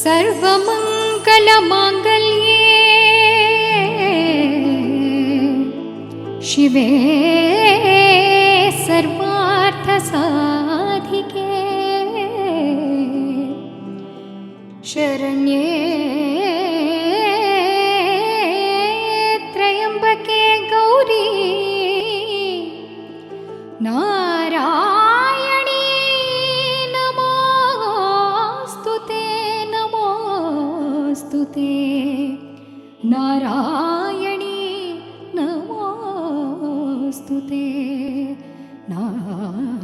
सर्वमङ्गलमाङ्गल्ये शिवे सर्वार्थसाधिके शरण्ये त्र्यम्बके गौरी नारायणी नमोस्तुते नमोस्तुते नारायणी नमोस्तुते नारायणी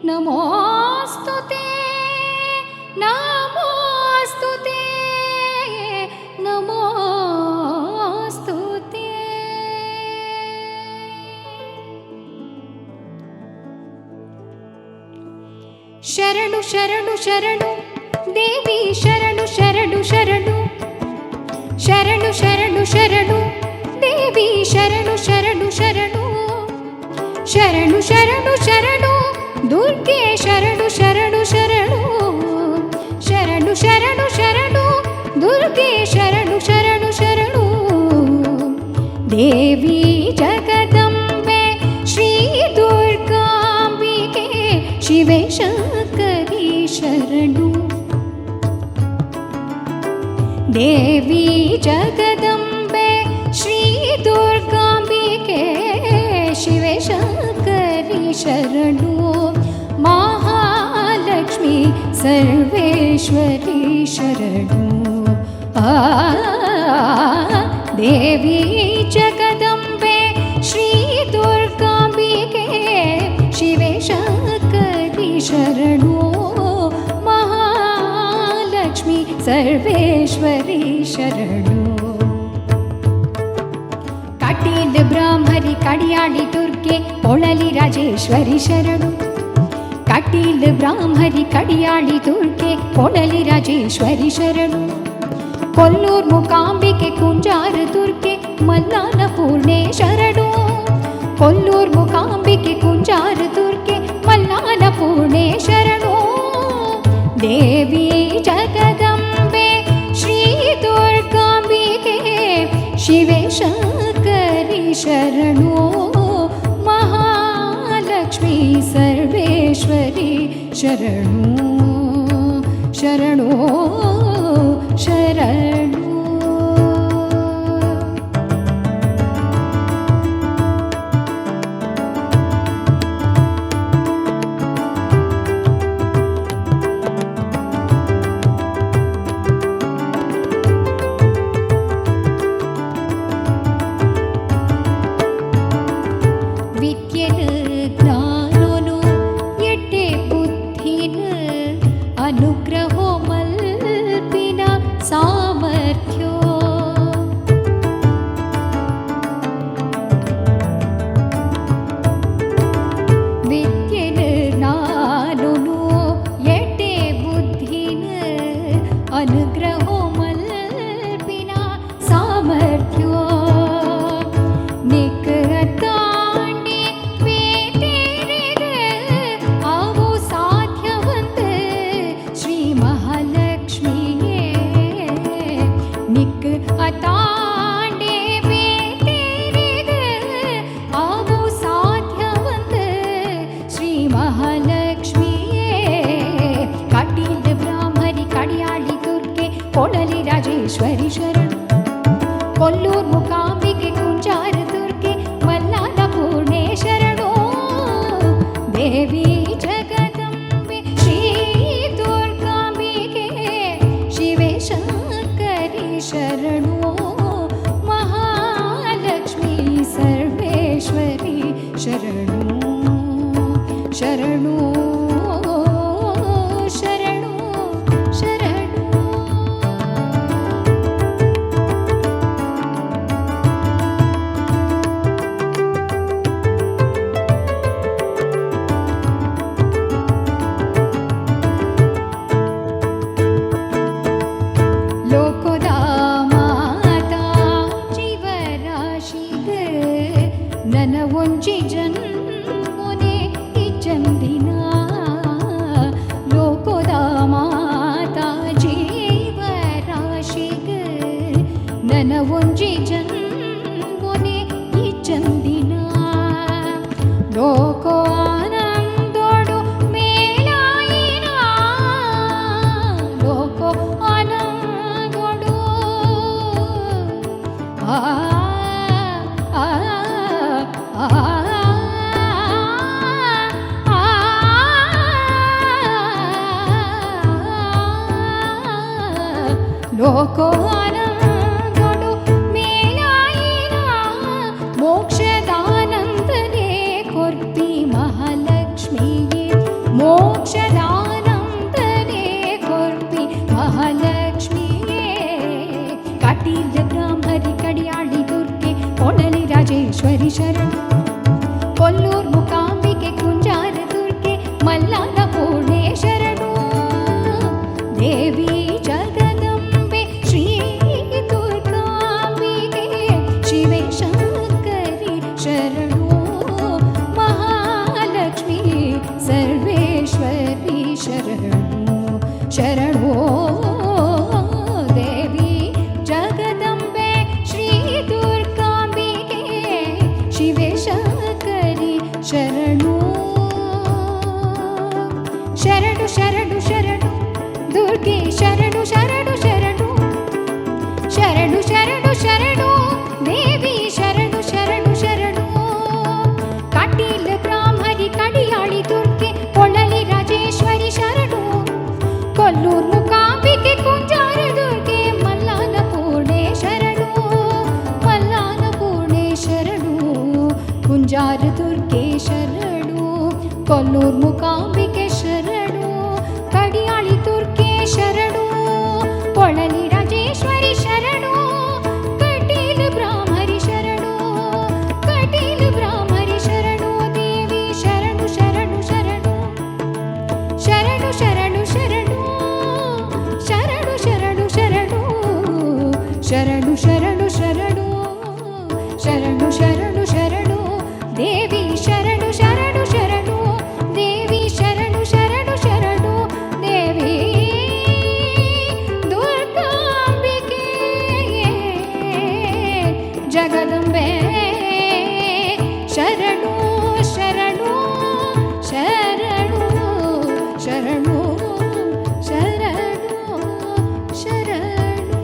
नमोस्तुते नमोस्तुते नमोस्तुते। शरणु शरणु शरणु देवी शरणु शरणु शरणु शरणु शरणु शरणु देवी शरणु शरणु शरणु शरणु शरणु शरणु दुर्गे शरणु शरणु शरणु शरणु शरणु शरणु दुर्गे शरणु शरणु शरणु देवी जगदम्बे श्री दुर्गांबिके शिवे शंकरी शरणु देवी जगदम्बे श्री दुर्गांबिके शिवे शंकरी शरणु महालक्ष्मी सर्वेश्वरी शरणु देवी जगदम्बे श्री दुर्गांबिके शिवे शंकरी शरणु महालक्ष्मी सर्वेश्वरी शरणु कटील ब्राह्मरी कडियाळि दुर्गे पोळली राजेश्वरी शरणु कटील ब्राह्मरी कडियाळि दुर्गे पोळली राजेश्वरी शरणु कोल्लूर मूकांबिके कुंजार दुर्गे मल्लान पूर्णे शरणु कोल्लूर मूकांबिके कुंजार दुर्गे मल्लान पूर्णे शरणु देवी जगदम्बे श्री दुर्गांबिके शिवे शंकरी शरणु महालक्ष्मी सर्वेश्वरी शरणु शरणु शरणु। अनुग्रहो मल्पिना सामर्थ्यो विद्येन ज्ञानोनु येटे बुद्धिन अनुग्रहो मल्पिना सामर्थ्यो निकतांडे वेतेरेग आवो साध्यवंत श्री महालक्ष्मीये निक अतांडे वेतेरेग आवो साध्यवंत श्री महालक्ष्मीये कटील ब्राह्मरी कडियाळि दुर्गे पोळली राजेश्वरी शरणु कोल्लूर मूकांबिके कुंजार दुर्गे मल्लान पूर्णे शरणु देवी जगदम्बे श्री दुर्गांबिके शिवे शंकरी शरणु महालक्ष्मी सर्वेश्वरी शरणु शरणु शरणु शरणु। लोकोदा माता जीवराशिग ನನ್ನ ಒಂಜಿ ಜನ್ಮನೆ ಈ ಚಂದಿನ ಶರಣು ಕೊಲ್ಲೂರ್ ಮುಕಾಂಬಿಕೆ ಕುಂಜಾರ ದುರ್ಗೆ ಮಲ್ಲಾನ ಪೂರ್ಣೆ ಶರಣು ದೇವಿ ಜಗದಂಬೆ ಶ್ರೀ ದುರ್ಗಾಂಬಿಕೆ ಶಿವೆ ಶಂಕರಿ ಶರಣು ಮಹಾಲಕ್ಷ್ಮಿ ಸರ್ವೇಶ್ವರಿ ಶರಣು ಶರಣೋ ದೇವಿ ಜಗದಂಬೆ ಶ್ರೀ ದುರ್ಗಾಂಬಿಕೆ ಶಿವೆ ಶಂಕರಿ ಶರಣು ಶರಣು ಶರಣು ಶರಣು ದುರ್ಗೆ ಶರಣು ಶರಣು ಶರಣು ಶರಣು ಶರಣು ಶರಣು ದೇವಿ ಶರಣು ಶರಣು ಶರಣು ಕಟೀಲ್ ಬ್ರಾಹ್ಮರಿ ಕಡಿಯಾಳಿ ದುರ್ಗೆ ಕೊಳಲಿ ರಾಜೇಶ್ವರಿ ಶರಣು ಕೊಲ್ಲೂರ್ ಮುಕಾಂಬಿಕೆ ಕುಂಜಾರ ದುರ್ಗೆ ಮಲ್ಲಾನ ಪೂರ್ಣೆ ಶರಣು ಮಲ್ಲಾನ ಪೂರ್ಣೆ ಶರಣು ಕುಂಜಾರ ದುರ್ಗೆ ಶರಣು ಕೊಲ್ಲೂರ್ ಮುಕಾಂಬಿಕೆ ಶರಣು ಕಡಿಯಾಳಿ ದುರ್ಗೆ ಶರಣು ಕೊಳಲಿ ರಾಜೇಶ್ವರಿ ಶರಣು ಕಟೀಲ್ ಬ್ರಾಹ್ಮರಿ ಶರಣು ಕಟೀಲ್ ಬ್ರಾಹ್ಮರಿ ಶರಣು ದೇವಿ ಶರಣು ಶರಣು ಶರಣು ಶರಣು ಶರಣು ಶರಣು ಶರಣು ಶರಣು ಶರಣು ಶರಣು ಶರಣು ಶರಣು ಶರಣು ಶರಣು ಶರಣು ದೇವಿ ಶರಣು ಶರಣು ಶರಣು ದೇವಿ ಶರಣು ಶರಣು ಶರಣು ದೇವಿ ದುರ್ಗಾಂಬಿಕೆ ಜಗದಂಬೆ ಶರಣು ಶರಣು ಶರಣು ಶರಣು ಶರಣು ಶರಣು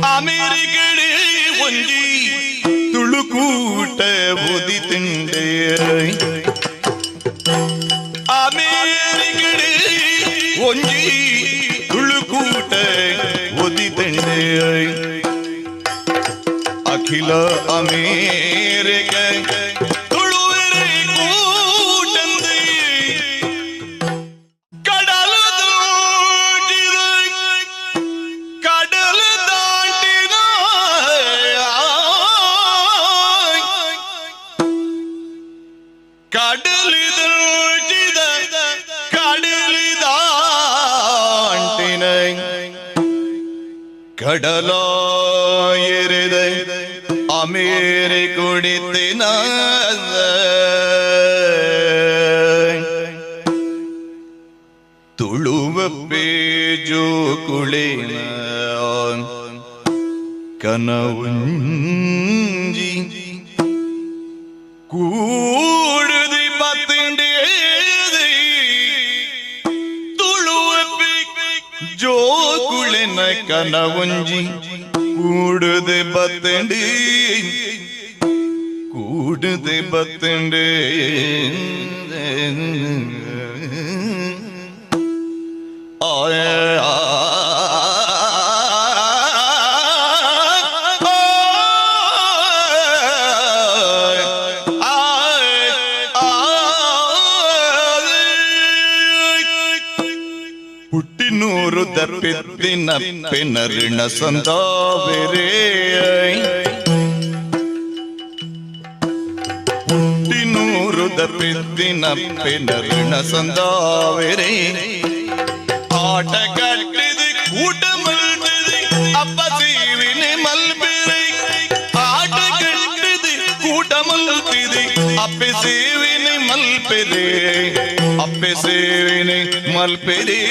ಅಮೇರಿಕಡೆ ಒಂದಿ ತುಳುಕೂಟ ಓದಿತಿಂಡೆ ಅಮೇರಿಕಡೆ ಒಂದಿ ತುಳುಕೂಟ ಓದಿತಿಂಡೆ ಅಖಿಲ ಅಮೇರಿಕ ತುಳುವರೆ ಕೂಟಂದೆ ಕಡಲ ದಾಟಿದ ಕಡಲ ದಾಟಿದ ಕಡಲಿ ದಾಟಿದ ಕಡಲಿ ದಾಟಿನ ಕಡಲ ಎರೆದ ಅಮೇರಿ ಕುಡಿತಿನ ತುಳುವ ಪೇಜು ಕುಳಿನ ಕನವುಂಜಿ ಕೂಡುದಿ ಪತ್ತಿಂಡಿ ತುಳುವ ಜೋ ಕುಳಿನ ಕನವುಂಜಿ ಕೂಡುದೆ ಬತ್ತಂಡಿ ಕೂಡುದೆ ಬತ್ತಂಡಿ ಆಯ ಹುಟ್ಟಿನೂರು ದಪ್ಪಿದ್ದಿನ ಪೆನರಿಣ ಸಂದಾವೆರೇ ಹುಟ್ಟಿನೂರು ದಪ್ಪಿದ್ದಿನ ಪೆನರಿಣ ಸಂದಾವೆರೇ ಆಟ ಕಟ್ಟಿದೆ ಕೂಟ ಮಲ್ಟಿದೆ ಅಪ್ಪ ಸೀವಿನಿ ಮಲ್ಪಿರಿ ಆಟ ಕಟ್ಟಿದೆ ಕೂಟ ಮಲ್ತಿದೆ ಅಪ್ಪೆ ಸೇವಿನಿ ಮಲ್ಪಿರಿ ಅಪ್ಪೆ ಸೇವಿನಿ ಮಲ್ಪಿರಿ